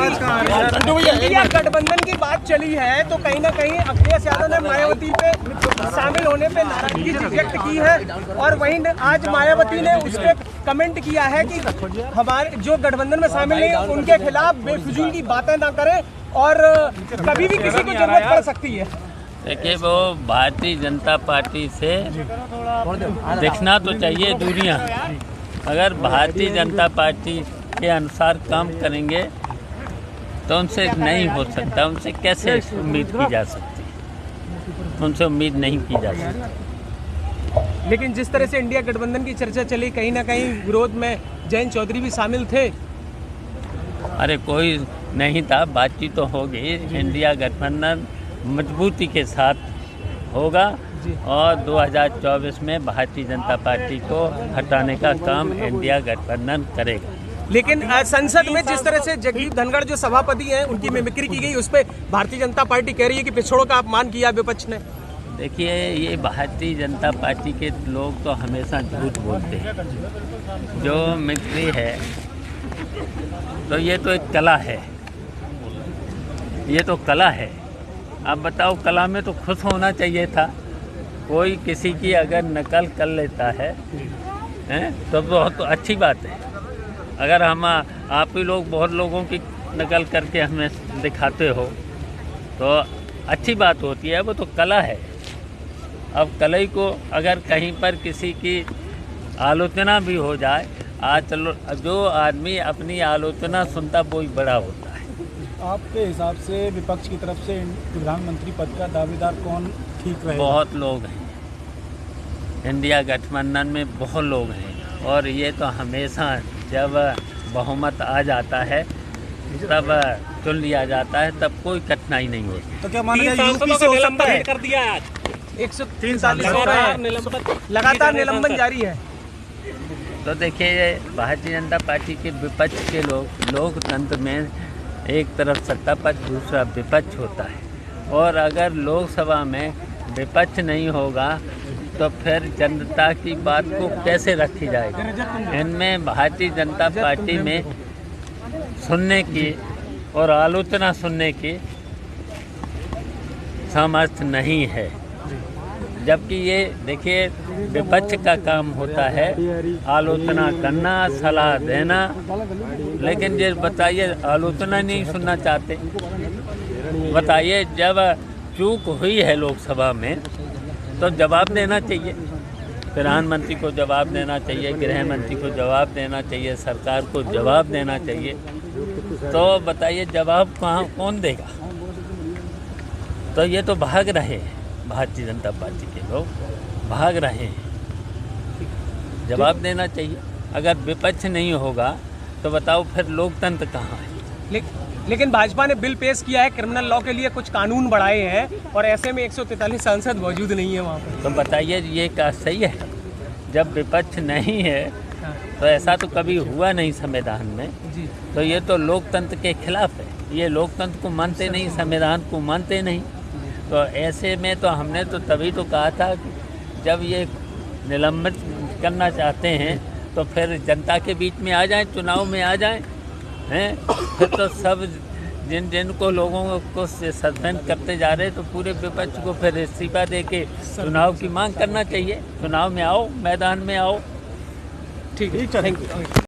India गठबंधन की बात चली है तो कहीं ना कहीं अखिलेश यादव ने मायावती पे शामिल होने पे नाराजगी व्यक्त की है और वहीं आज मायावती ने उस पर कमेंट किया है कि हमारे जो गठबंधन में शामिल नहीं उनके खिलाफ बेफिजूल की बातें ना करें और कभी भी किसी को जरूरत पड़ सकती है। देखिए, वो भारतीय जनता पार्टी से दिखना तो चाहिए दूरियां। अगर भारतीय जनता पार्टी के अनुसार काम करेंगे तो उनसे नहीं हो सकता। उनसे कैसे उम्मीद की जा सकती, उनसे उम्मीद नहीं की जा सकती। लेकिन जिस तरह से इंडिया गठबंधन की चर्चा चली, कहीं ना कहीं विरोध में जयंत चौधरी भी शामिल थे। अरे कोई नहीं था, बातचीत तो होगी। इंडिया गठबंधन मजबूती के साथ होगा और 2024 में भारतीय जनता पार्टी को हटाने का काम इंडिया गठबंधन करेगा। लेकिन संसद में जिस तरह से जगदीप धनखड़ जो सभापति हैं उनकी मिमिक्री की गई, उस पर भारतीय जनता पार्टी कह रही है कि पिछड़ों का अपमान किया विपक्ष ने। देखिए, ये भारतीय जनता पार्टी के लोग तो हमेशा झूठ बोलते हैं। जो मिमिक्री है तो ये तो एक कला है, ये तो कला है। आप बताओ, कला में तो खुश होना चाहिए था। कोई किसी की अगर नकल कर लेता है तो बहुत अच्छी बात है। अगर हम आप ही लोग बहुत लोगों की नकल करके हमें दिखाते हो तो अच्छी बात होती है, वो तो कला है। अब कला को अगर कहीं पर किसी की आलोचना भी हो जाए, आज चलो जो आदमी अपनी आलोचना सुनता वो ही बड़ा होता है। आपके हिसाब से विपक्ष की तरफ से प्रधानमंत्री पद का दावेदार कौन ठीक रहेगा? बहुत लोग हैं इंडिया गठबंधन में, बहुत लोग हैं और ये तो हमेशा जब बहुमत आ जाता है तब चुन लिया जाता है, तब कोई कठिनाई नहीं होती। तो क्या मानेगा यूपी से हो सकता है? कर दिया आज 143 लगातार निलंबन जारी है। तो देखिए, भारतीय जनता पार्टी के विपक्ष के लोग, लोकतंत्र में एक तरफ सत्ता पक्ष दूसरा विपक्ष होता है और अगर लोकसभा में विपक्ष नहीं होगा तो फिर जनता की बात को कैसे रखी जाएगी। इनमें भारतीय जनता पार्टी में सुनने की और आलोचना सुनने की सामर्थ्य नहीं है। जबकि ये देखिए, विपक्ष का काम होता है आलोचना करना, सलाह देना। लेकिन ये बताइए, आलोचना नहीं सुनना चाहते। बताइए, जब चूक हुई है लोकसभा में तो जवाब देना चाहिए। प्रधानमंत्री को जवाब देना चाहिए, गृह मंत्री को जवाब देना चाहिए, सरकार को जवाब देना चाहिए। तो बताइए, जवाब कौन देगा? तो ये तो भाग रहे हैं, भारतीय जनता पार्टी के लोग भाग रहे हैं। जवाब देना चाहिए। अगर विपक्ष नहीं होगा तो बताओ फिर लोकतंत्र कहाँ है? लेकिन भाजपा ने बिल पेश किया है, क्रिमिनल लॉ के लिए कुछ कानून बढ़ाए हैं और ऐसे में 143 सांसद मौजूद नहीं है वहाँ पर। तो बताइए, ये क्या सही है? जब विपक्ष नहीं है तो ऐसा तो कभी हुआ नहीं संविधान में। तो ये तो लोकतंत्र के खिलाफ है। ये लोकतंत्र को मानते नहीं, संविधान को मानते नहीं। तो ऐसे में तो हमने तो तभी तो कहा था कि जब ये निलंबित करना चाहते हैं तो फिर जनता के बीच में आ जाएं, चुनाव में आ जाएं हैं। फिर तो सब जिनको लोगों को सस्पेंड करते जा रहे हैं तो पूरे विपक्ष को फिर इस्तीफा दे के चुनाव की मांग करना चाहिए। चुनाव में आओ, मैदान में आओ। ठीक है, थैंक यू।